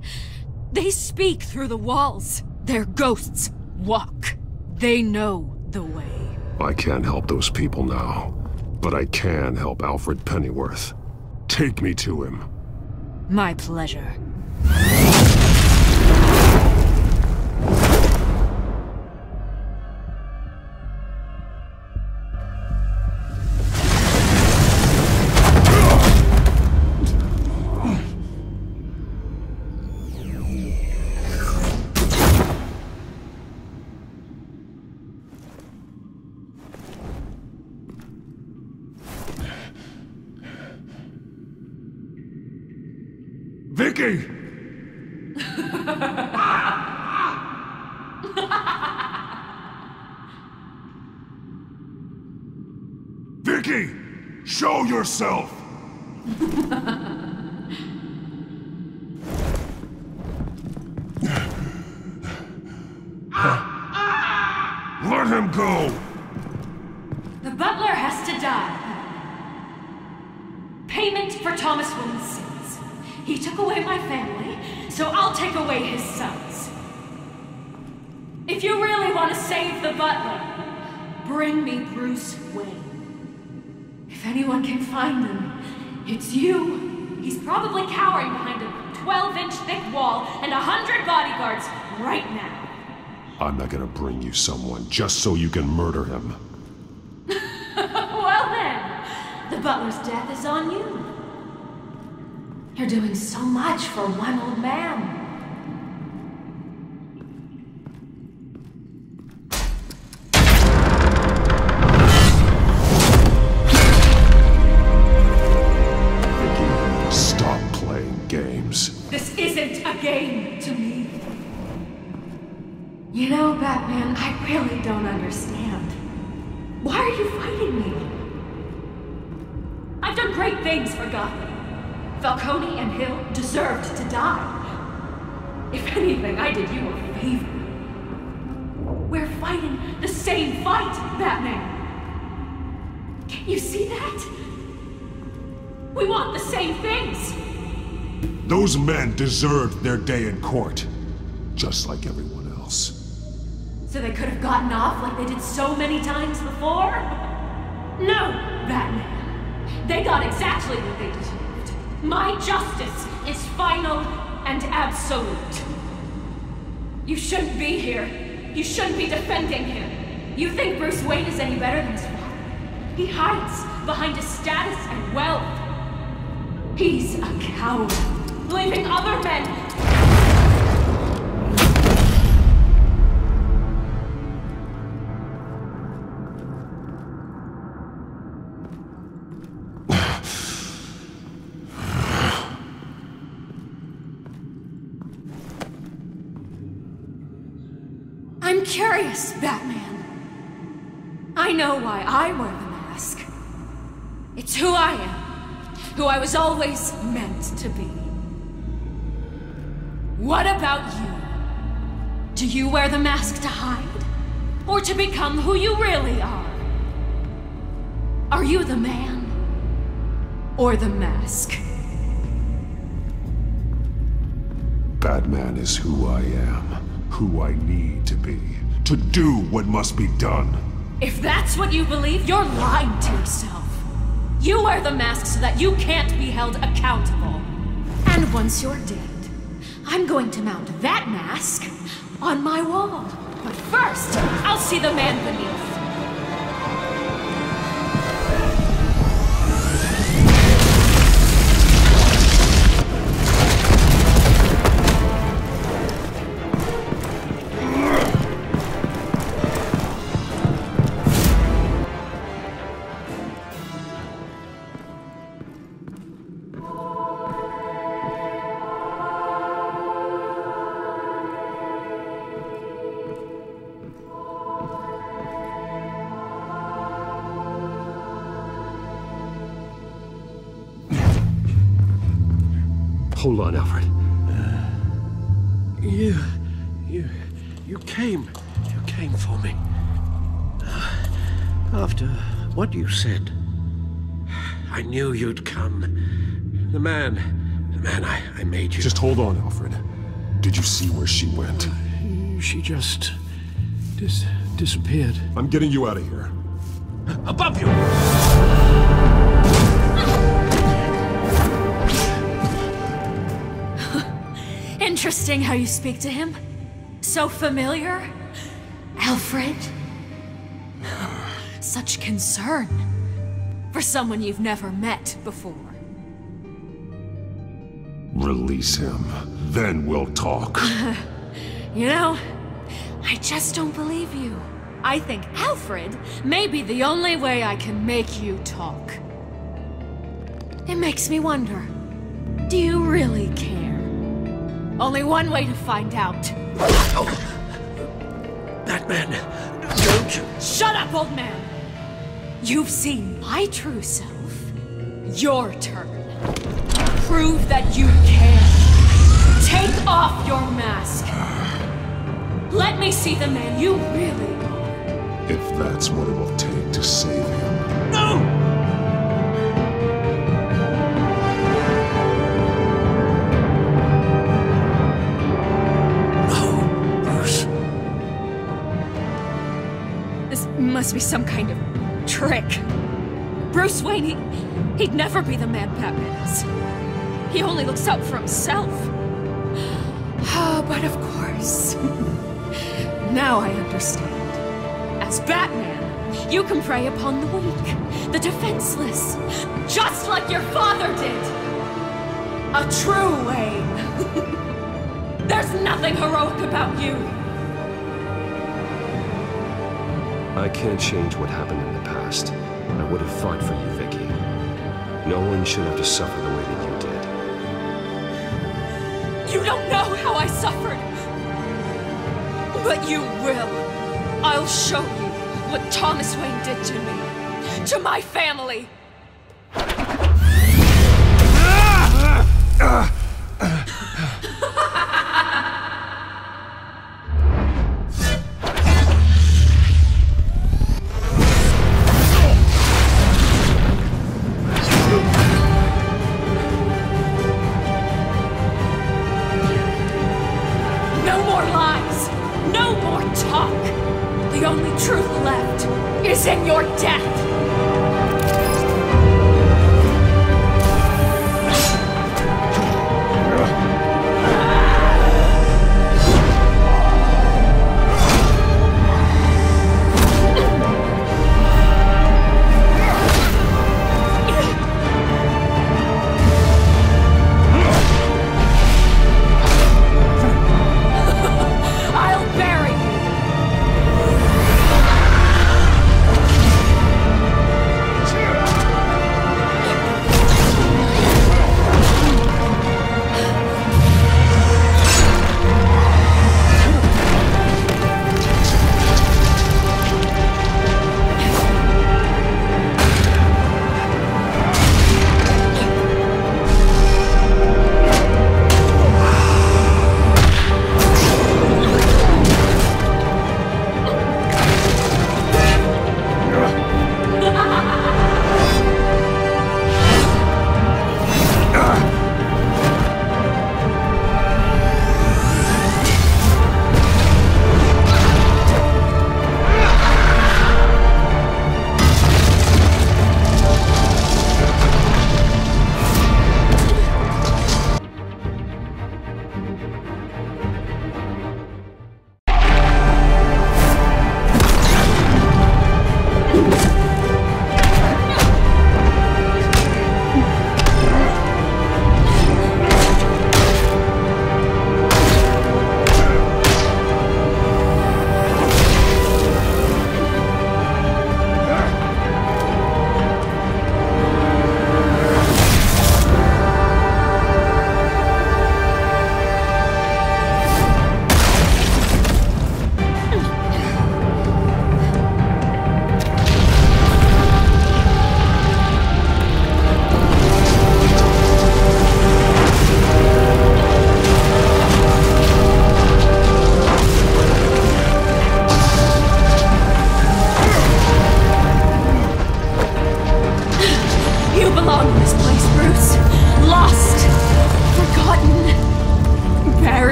they speak through the walls. Their ghosts walk. They know the way. I can't help those people now, but I can help Alfred Pennyworth. Take me to him. My pleasure. Vicky! Vicky! Show yourself! Let him go! The butler has to die. Payment for Thomas Wayne's sins. He took away my family, so I'll take away his sons. If you really want to save the butler, bring me Bruce Wayne. If anyone can find him, it's you. He's probably cowering behind a 12-inch thick wall and 100 bodyguards right now. I'm not gonna bring you someone just so you can murder him. Well then, the butler's death is on you. You're doing so much for one old man. Vicky, stop playing games. This isn't a game to me. You know, Batman, I really don't understand. Why are you fighting me? I've done great things for Gotham. Falcone and Hill deserved to die. If anything, I did you a favor. We're fighting the same fight, Batman. Can't you see that? We want the same things. Those men deserved their day in court, just like everyone else. So they could have gotten off like they did so many times before? No, Batman. They got exactly what they deserved. My justice is final and absolute. You shouldn't be here. You shouldn't be defending him. You think Bruce Wayne is any better than his father? He hides behind his status and wealth. He's a coward, leaving other men... I'm curious, Batman. I know why I wear the mask. It's who I am, who I was always meant to be. What about you? Do you wear the mask to hide? Or to become who you really are? Are you the man? Or the mask? Batman is who I am. Who I need to be, to do what must be done. If that's what you believe, you're lying to yourself. You wear the mask so that you can't be held accountable. And once you're dead, I'm going to mount that mask on my wall. But first, I'll see the man beneath. Hold on, Alfred. You came for me. After what you said, I knew you'd come. The man I made you. Just hold on, Alfred. Did you see where she went? She just... disappeared. I'm getting you out of here. Above you! Interesting how you speak to him. So familiar. Alfred. Such concern for someone you've never met before. Release him. Then we'll talk. You know, I just don't believe you. I think Alfred may be the only way I can make you talk. It makes me wonder, do you really care? Only one way to find out. Batman, don't you... Shut up, old man! You've seen my true self. Your turn. Prove that you care. Take off your mask. Let me see the man you really are. If that's what it'll take to save him. No! Must be some kind of trick. Bruce Wayne, he'd never be the man Batman is. He only looks out for himself. But of course. Now I understand. As Batman, you can prey upon the weak, the defenseless, just like your father did. A true Wayne. There's nothing heroic about you. I can't change what happened in the past. I would have fought for you, Vicky. No one should have to suffer the way that you did. You don't know how I suffered. But you will. I'll show you what Thomas Wayne did to me. To my family. In your death! I'll bury you!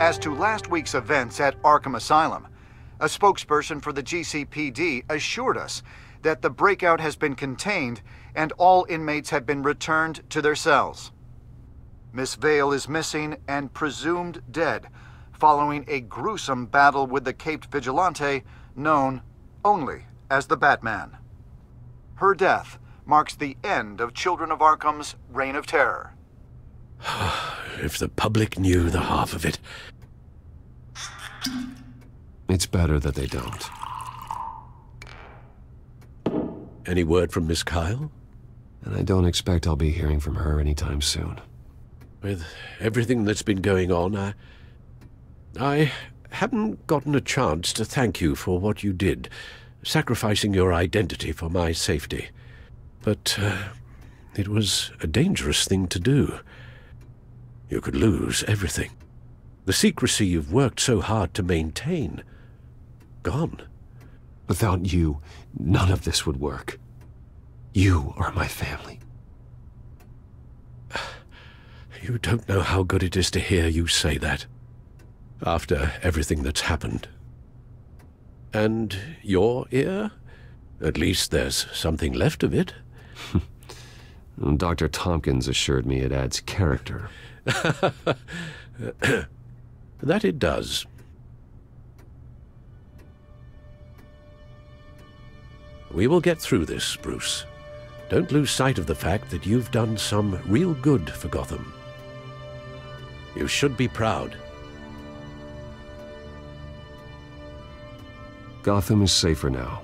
As to last week's events at Arkham Asylum, a spokesperson for the GCPD assured us that the breakout has been contained and all inmates have been returned to their cells. Miss Vale is missing and presumed dead following a gruesome battle with the caped vigilante known only as the Batman. Her death marks the end of Children of Arkham's reign of terror. If the public knew the half of it. It's better that they don't. Any word from Miss Kyle? And I don't expect I'll be hearing from her anytime soon. With everything that's been going on, I haven't gotten a chance to thank you for what you did, sacrificing your identity for my safety. But it was a dangerous thing to do. You could lose everything. The secrecy you've worked so hard to maintain. Gone. Without you, none of this would work. You are my family. You don't know how good it is to hear you say that. After everything that's happened. And your ear? At least there's something left of it. Dr. Tompkins assured me it adds character. That it does. We will get through this, Bruce. Don't lose sight of the fact that you've done some real good for Gotham. You should be proud. Gotham is safer now.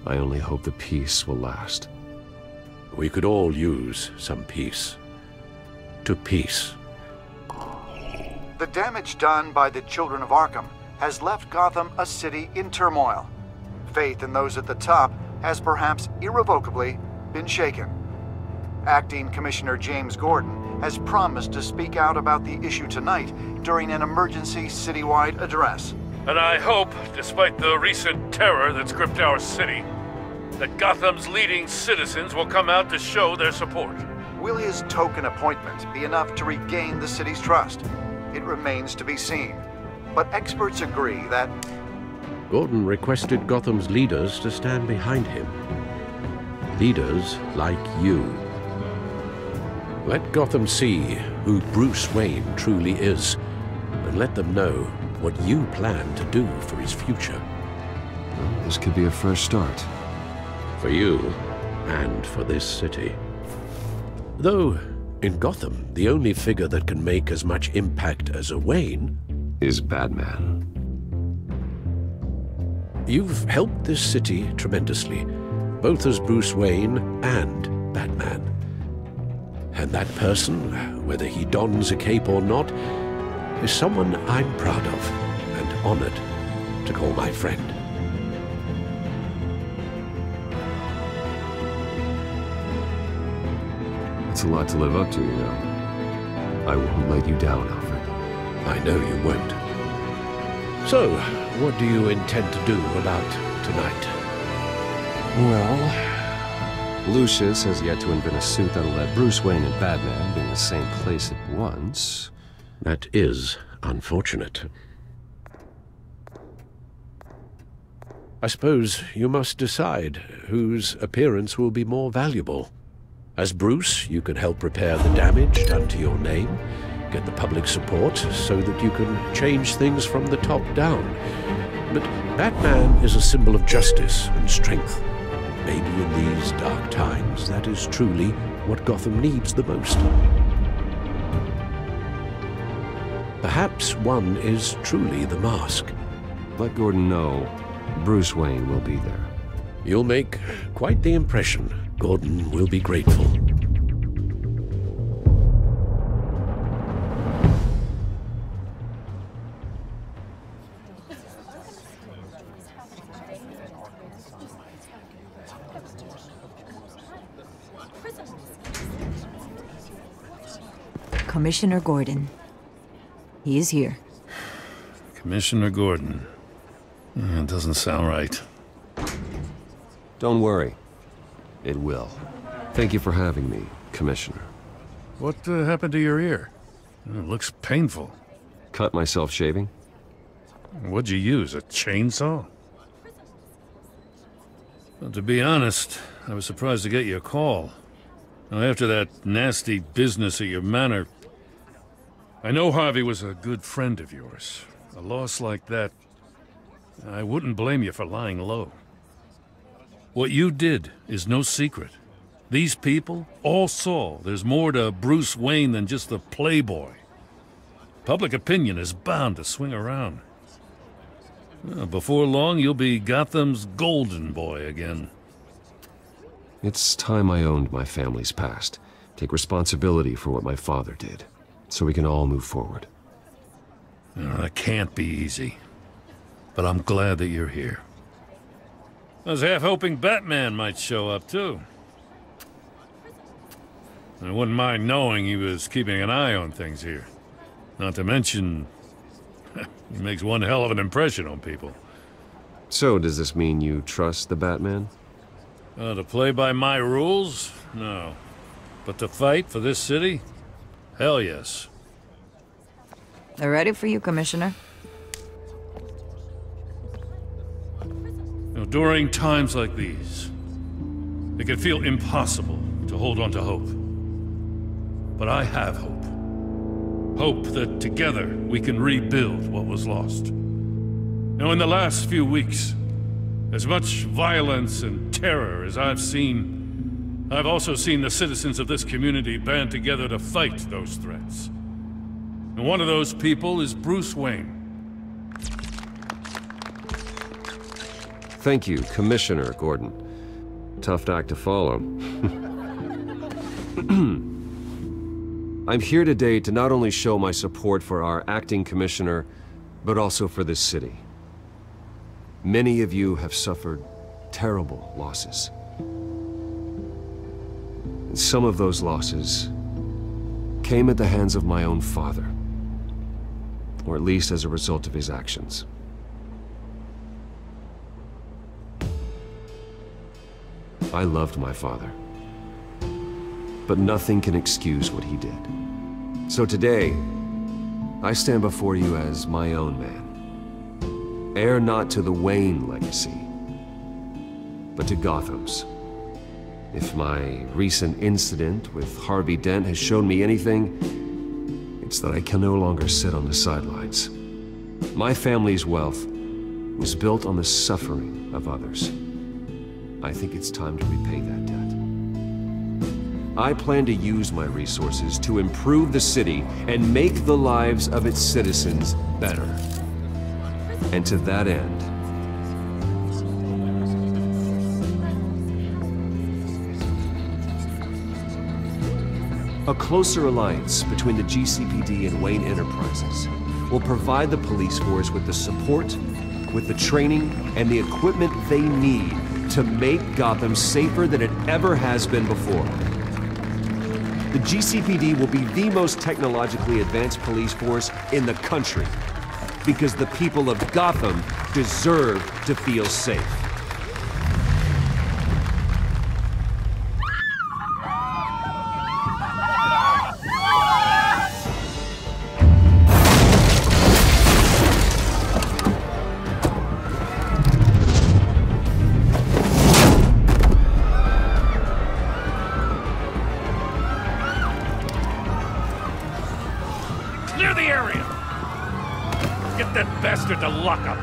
I only hope the peace will last. We could all use some peace. To peace. The damage done by the Children of Arkham has left Gotham a city in turmoil. Faith in those at the top has perhaps irrevocably been shaken. Acting Commissioner James Gordon has promised to speak out about the issue tonight during an emergency citywide address. And I hope, despite the recent terror that's gripped our city, that Gotham's leading citizens will come out to show their support. Will his token appointment be enough to regain the city's trust? It remains to be seen. But experts agree that Gordon requested Gotham's leaders to stand behind him. Leaders like you. Let Gotham see who Bruce Wayne truly is, and let them know what you plan to do for his future. Well, this could be a fresh start. For you, and for this city. Though, in Gotham, the only figure that can make as much impact as a Wayne is Batman. You've helped this city tremendously, both as Bruce Wayne and Batman. And that person, whether he dons a cape or not, is someone I'm proud of and honored to call my friend. It's a lot to live up to, you know. I won't let you down, Alfred. I know you won't. So, what do you intend to do about tonight? Well, Lucius has yet to invent a suit that'll let Bruce Wayne and Batman be in the same place at once. That is unfortunate. I suppose you must decide whose appearance will be more valuable. As Bruce, you can help repair the damage done to your name, get the public support so that you can change things from the top down. But Batman is a symbol of justice and strength. Maybe in these dark times, that is truly what Gotham needs the most. Perhaps one is truly the mask. Let Gordon know Bruce Wayne will be there. You'll make quite the impression. Gordon will be grateful. Commissioner Gordon. He is here. Commissioner Gordon. It doesn't sound right. Don't worry. It will. Thank you for having me, Commissioner. What happened to your ear? It looks painful. cut myself shaving. What'd you use, a chainsaw? Well, to be honest, I was surprised to get your call. Now, after that nasty business at your manor, I know Harvey was a good friend of yours. A loss like that, I wouldn't blame you for lying low. What you did is no secret. These people all saw there's more to Bruce Wayne than just the playboy. Public opinion is bound to swing around. Well, before long, you'll be Gotham's golden boy again. It's time I owned my family's past. Take responsibility for what my father did, so we can all move forward. That can't be easy. But I'm glad that you're here. I was half hoping Batman might show up, too. I wouldn't mind knowing he was keeping an eye on things here. Not to mention, he makes one hell of an impression on people. So, does this mean you trust the Batman? To play by my rules? No. But to fight for this city? Hell yes. They're ready for you, Commissioner. During times like these, it can feel impossible to hold on to hope. But I have hope. Hope that together we can rebuild what was lost. In the last few weeks, as much violence and terror as I've seen, I've also seen the citizens of this community band together to fight those threats. And one of those people is Bruce Wayne. Thank you, Commissioner Gordon. Tough act to follow. I'm here today to not only show my support for our acting commissioner, but also for this city. Many of you have suffered terrible losses. And some of those losses came at the hands of my own father, or at least as a result of his actions. I loved my father, but nothing can excuse what he did. So today, I stand before you as my own man. Heir not to the Wayne legacy, but to Gotham's. If my recent incident with Harvey Dent has shown me anything, it's that I can no longer sit on the sidelines. My family's wealth was built on the suffering of others. I think it's time to repay that debt. I plan to use my resources to improve the city and make the lives of its citizens better. And to that end, a closer alliance between the GCPD and Wayne Enterprises will provide the police force with the support, with the training, and the equipment they need to make Gotham safer than it ever has been before. The GCPD will be the most technologically advanced police force in the country, because the people of Gotham deserve to feel safe. Clear the area! Get that bastard to lock up!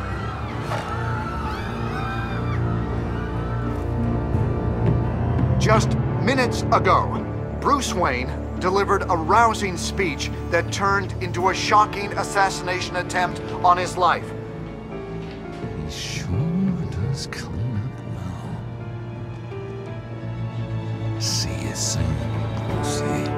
Just minutes ago, Bruce Wayne delivered a rousing speech that turned into a shocking assassination attempt on his life. He sure does clean up well. See you soon, Brucey.